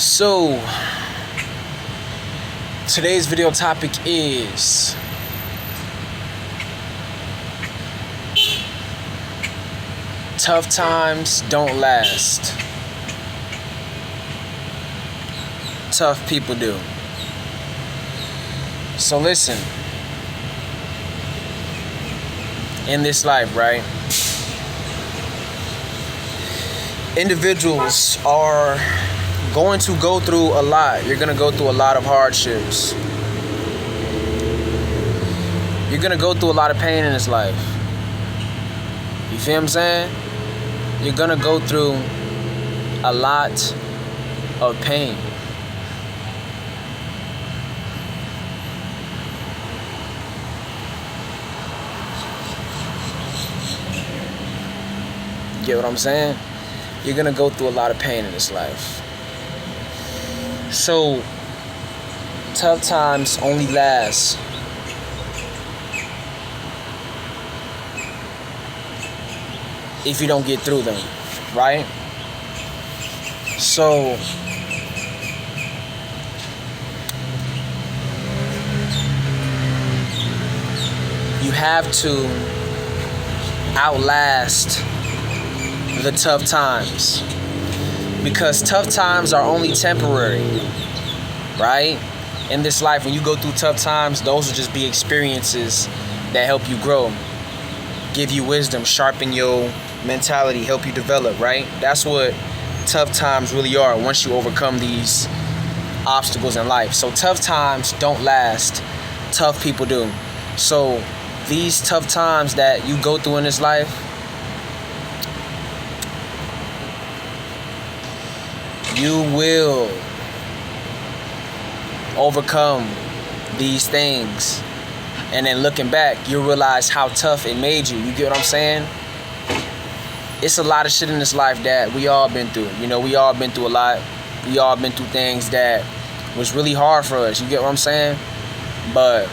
So, today's video topic is tough times don't last. Tough people do. So listen, in this life, right? Individuals are going to go through a lot. You're going to go through a lot of hardships. You're going to go through a lot of pain in this life. You feel what I'm saying? You're going to go through a lot of pain. Get what I'm saying? You're going to go through a lot of pain in this life. So, tough times only last if you don't get through them, right? So, you have to outlast the tough times, because tough times are only temporary, right? In this life, when you go through tough times, those will just be experiences that help you grow, give you wisdom, sharpen your mentality, help you develop, right? That's what tough times really are once you overcome these obstacles in life. So tough times don't last, tough people do. So these tough times that you go through in this life, you will overcome these things, and then looking back, you'll realize how tough it made you. You get what I'm saying? It's a lot of shit in this life that we all been through. You know, we all been through a lot. We all been through things that was really hard for us. You get what I'm saying? But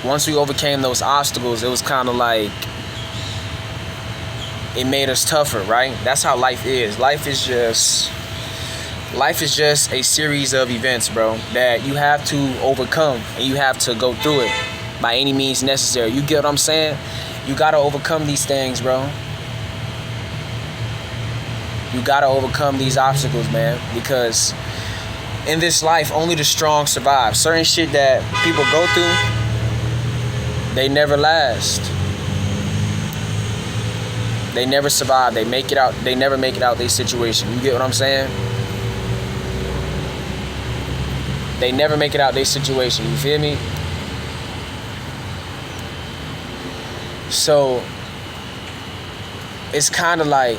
once we overcame those obstacles, it was kind of like it made us tougher, right? That's how life is. Life is just a series of events, bro, that you have to overcome, and you have to go through it by any means necessary. You get what I'm saying? You gotta overcome these things, bro. You gotta overcome these obstacles, man, because in this life, only the strong survive. Certain shit that people go through, they never last. They never survive. They make it out. They never make it out their situation. You get what I'm saying? They never make it out their situation. You feel me? So it's kind of like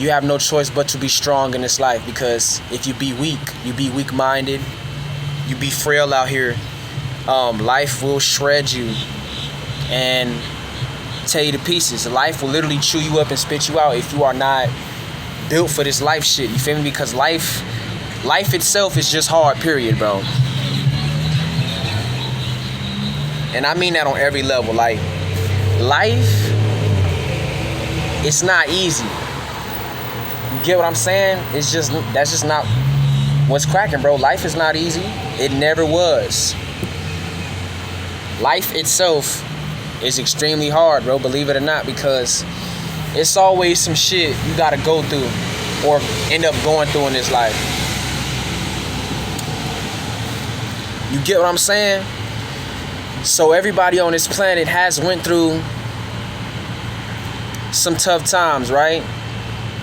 you have no choice but to be strong in this life, because if you be weak, you be weak-minded, you be frail out here, life will shred you and tear you to pieces. Life will literally chew you up and spit you out if you are not built for this life shit. You feel me? Because life itself is just hard, period, bro. And I mean that on every level. Like, life, it's not easy. You get what I'm saying? That's just not what's cracking, bro. Life is not easy. It never was. Life itself is extremely hard, bro, believe it or not, because it's always some shit you gotta go through or end up going through in this life. You get what I'm saying? So everybody on this planet has went through some tough times, right?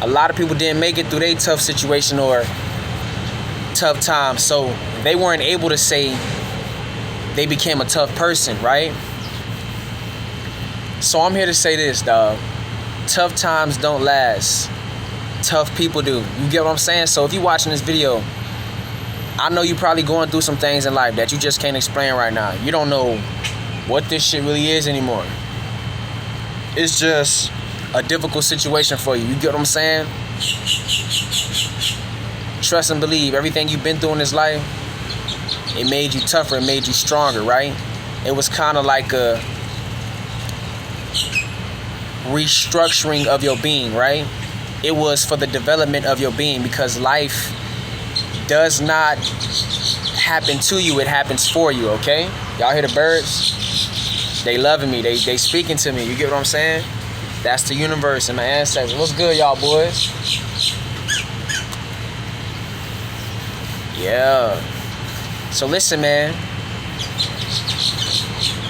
A lot of people didn't make it through their tough situation or tough times, so they weren't able to say they became a tough person, right? So I'm here to say this, dog. Tough times don't last. Tough people do. You get what I'm saying? So if you're watching this video, I know you're probably going through some things in life that you just can't explain right now. You don't know what this shit really is anymore. It's just a difficult situation for you. You get what I'm saying? Trust and believe. Everything you've been through in this life, it made you tougher. It made you stronger, right? It was kind of like a restructuring of your being, right? It was for the development of your being, because life does not happen to you, it happens for you, okay? Y'all hear the birds? They loving me, they speaking to me, you get what I'm saying? That's the universe and my ancestors. What's good, y'all boys? Yeah. So listen, man.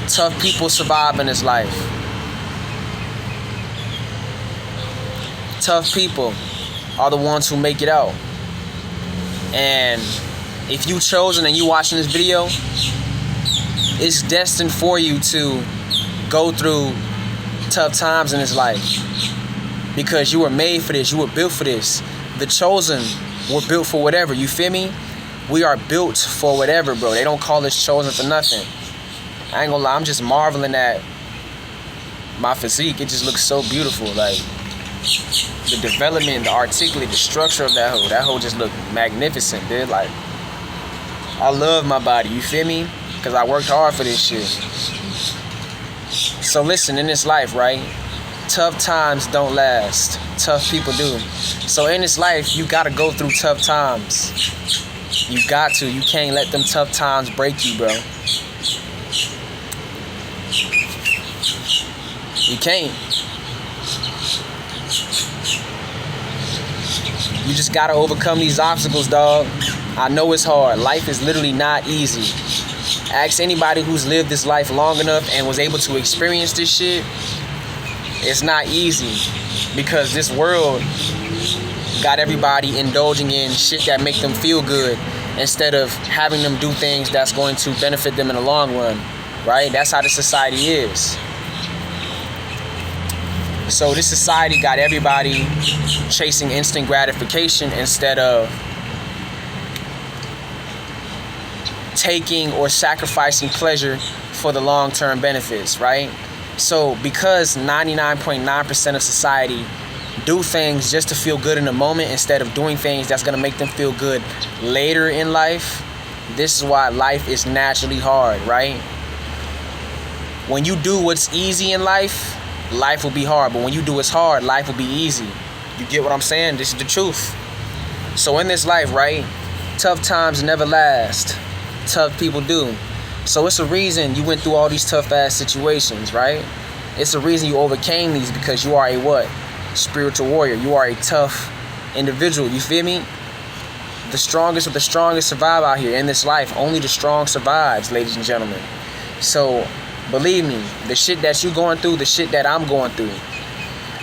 Tough people survive in this life. Tough people are the ones who make it out. And if you chosen and you watching this video, it's destined for you to go through tough times in this life, because you were made for this, you were built for this. The chosen were built for whatever, you feel me? We are built for whatever, bro. They don't call us chosen for nothing. I ain't gonna lie, I'm just marveling at my physique. It just looks so beautiful. Like, the development, the articulate, the structure of that hoe just look magnificent, dude. Like, I love my body, you feel me? Because I worked hard for this shit. So listen, in this life, right? Tough times don't last. Tough people do. So in this life, you gotta go through tough times. You got to. You can't let them tough times break you, bro. You can't. You just gotta overcome these obstacles, dog. I know it's hard. Life is literally not easy. Ask anybody who's lived this life long enough and was able to experience this shit. It's not easy, because this world got everybody indulging in shit that make them feel good instead of having them do things that's going to benefit them in the long run, right? That's how the society is. So this society got everybody chasing instant gratification instead of taking or sacrificing pleasure for the long-term benefits, right? So because 99.9% of society do things just to feel good in the moment instead of doing things that's going to make them feel good later in life, this is why life is naturally hard, right? When you do what's easy in life, life will be hard. But when you do what's hard, life will be easy. You get what I'm saying? This is the truth. So in this life, right, tough times never last. Tough people do. So it's a reason you went through all these tough ass situations, right? It's a reason you overcame these, because you are a what? Spiritual warrior. You are a tough individual. You feel me? The strongest of the strongest survive out here in this life. Only the strong survives, ladies and gentlemen. So believe me, the shit that you going through, the shit that I'm going through,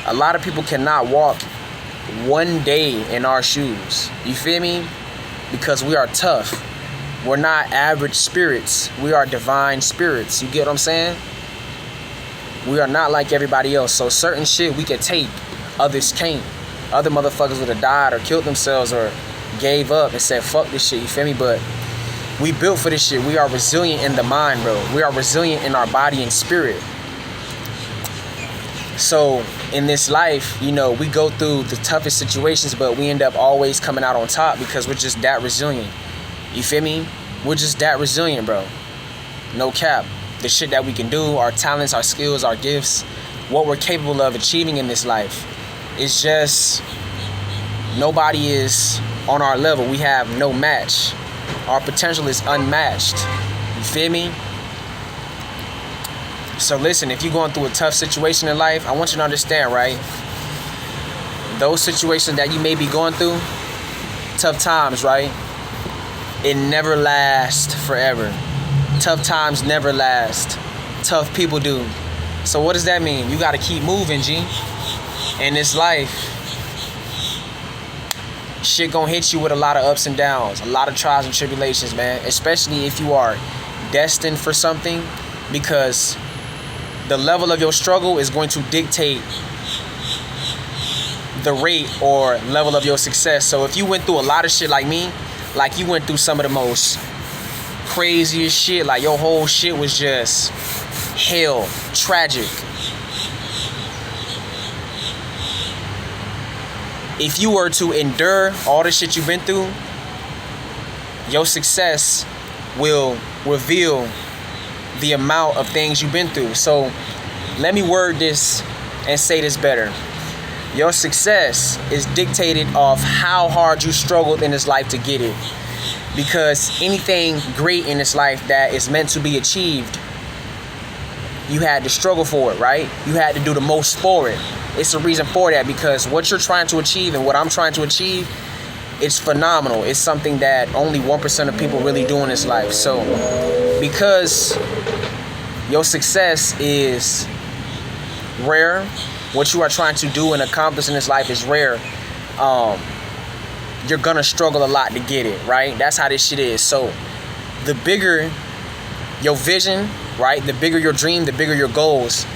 a lot of people cannot walk one day in our shoes. You feel me? Because we are tough. We're not average spirits. We are divine spirits. You get what I'm saying? We are not like everybody else. So certain shit we can take, others can't. Other motherfuckers would have died or killed themselves or gave up and said, fuck this shit, you feel me? But we built for this shit. We are resilient in the mind, bro. We are resilient in our body and spirit. So in this life, you know, we go through the toughest situations, but we end up always coming out on top because we're just that resilient. You feel me? We're just that resilient, bro. No cap. The shit that we can do, our talents, our skills, our gifts, what we're capable of achieving in this life. It's just nobody is on our level. We have no match. Our potential is unmatched. You feel me? So listen, if you're going through a tough situation in life, I want you to understand, right? Those situations that you may be going through, tough times, right? It never lasts forever. Tough times never last. Tough people do. So what does that mean? You got to keep moving, G. In this life, shit gonna hit you with a lot of ups and downs, a lot of trials and tribulations, man. Especially if you are destined for something, because the level of your struggle is going to dictate the rate or level of your success. So if you went through a lot of shit like me, like you went through some of the most craziest shit, like your whole shit was just hell, tragic. If you were to endure all the shit you've been through, your success will reveal the amount of things you've been through. So let me word this and say this better. Your success is dictated off how hard you struggled in this life to get it. Because anything great in this life that is meant to be achieved, you had to struggle for it, right? You had to do the most for it. It's a reason for that, because what you're trying to achieve and what I'm trying to achieve, it's phenomenal. It's something that only 1% of people really do in this life. So because your success is rare, what you are trying to do and accomplish in this life is rare, you're gonna struggle a lot to get it, right? That's how this shit is. So the bigger your vision, right, the bigger your dream, the bigger your goals,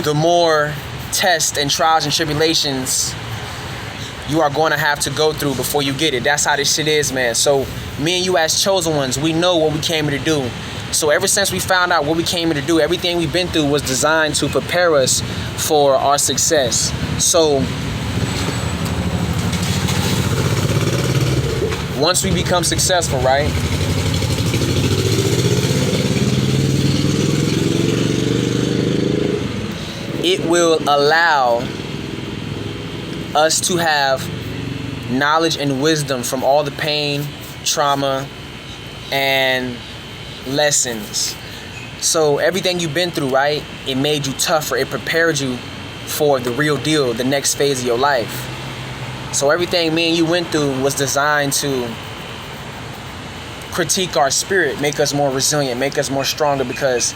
the more tests and trials and tribulations you are going to have to go through before you get it. That's how this shit is, man. So me and you as chosen ones, we know what we came here to do. So ever since we found out what we came here to do, everything we've been through was designed to prepare us for our success. So once we become successful, right, it will allow us to have knowledge and wisdom from all the pain, trauma, and lessons. So everything you've been through, right, it made you tougher. It prepared you for the real deal, the next phase of your life. So everything me and you went through was designed to critique our spirit, make us more resilient, make us more stronger, because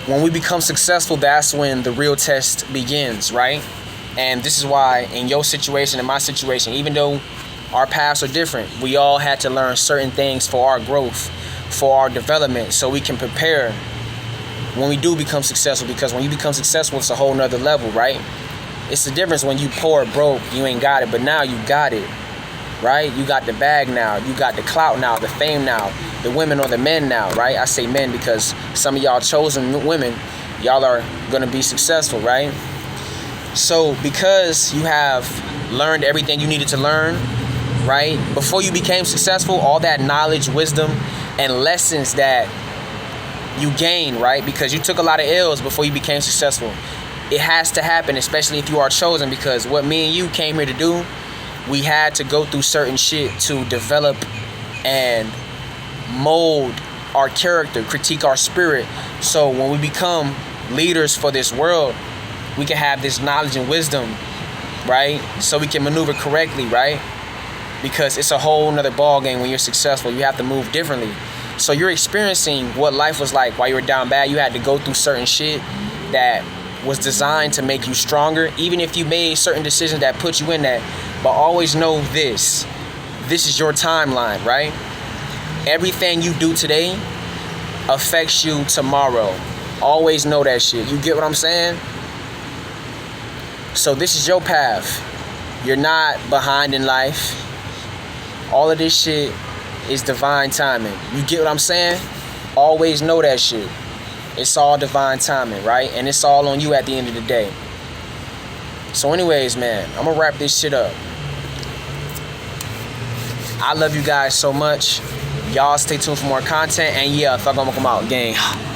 when we become successful, that's when the real test begins, right? And this is why in your situation and my situation, even though our paths are different, we all had to learn certain things for our growth, for our development, so we can prepare when we do become successful. Because when you become successful, it's a whole nother level, right? It's the difference when you poor, broke, you ain't got it, but now you got it, right? You got the bag now, you got the clout now, the fame now, the women or the men now, right? I say men because some of y'all chosen women, y'all are gonna be successful, right? So because you have learned everything you needed to learn, right, before you became successful, all that knowledge, wisdom, and lessons that you gained, right, because you took a lot of L's before you became successful. It has to happen, especially if you are chosen, because what me and you came here to do, we had to go through certain shit to develop and mold our character, critique our spirit. So when we become leaders for this world, we can have this knowledge and wisdom, right? So we can maneuver correctly, right? Because it's a whole nother ball game when you're successful. You have to move differently. So you're experiencing what life was like while you were down bad. You had to go through certain shit that was designed to make you stronger, even if you made certain decisions that put you in that. But always know this is your timeline, right? Everything you do today affects you tomorrow. Always know that shit. You get what I'm saying? So this is your path. You're not behind in life. All of this shit is divine timing. You get what I'm saying? Always know that shit. It's all divine timing, right? And it's all on you at the end of the day. So anyways, man, I'm gonna wrap this shit up. I love you guys so much. Y'all stay tuned for more content. And yeah, fuck, I'm gonna come out, gang.